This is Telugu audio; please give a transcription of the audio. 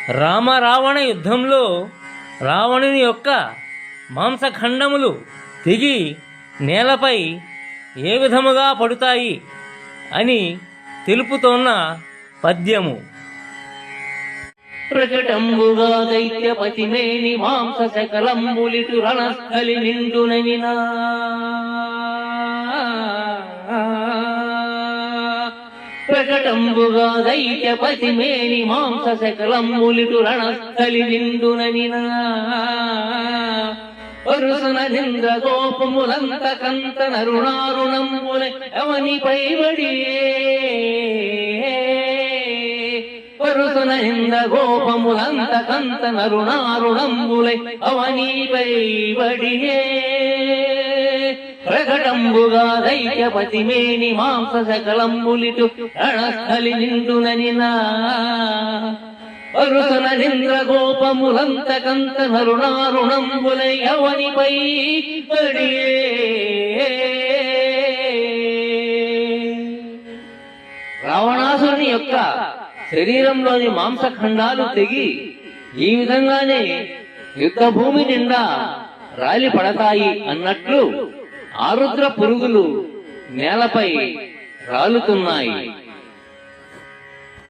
రామ యుద్ధంలో రావణుని యొక్క మాంసఖండములు తెగి నేలపై ఏ విధముగా పడుతాయి అని తెలుపుతోన్న పద్యము. ప్రకటంబుగా దైత్యపతిమేని మాంస సకలంబులిటు రణస్థలి నిండుననినా ప్రకటంబుగా దైత్యపతిమేని మాంస సకలంబులిటు రణస్థలి నిండుననినా పరుసన నింద్ర గోపములంత కంత నరుణారుణంబుల అవనిపై వడియే పరుసన నింద గోపములంత కంత నరుణారుణంబులై అవనిపై వడియే ప్రకటంబుగా దైత్యపతిమేని మాంస సకలంబులిటు రణస్థలి నిండుననినా పరుసన నింద్ర గోపములంత కంత నరుణారుణంబులై అవనిపై వడియే. రావణాసురుని యొక్క శరీరంలోని మాంసఖండాలు తెగి ఈ విధంగానే యుద్ధ భూమి నిండా రాలి పడతాయి అన్నట్లు ఆరుద్ర పురుగులు నేలపై రాలుతున్నాయి.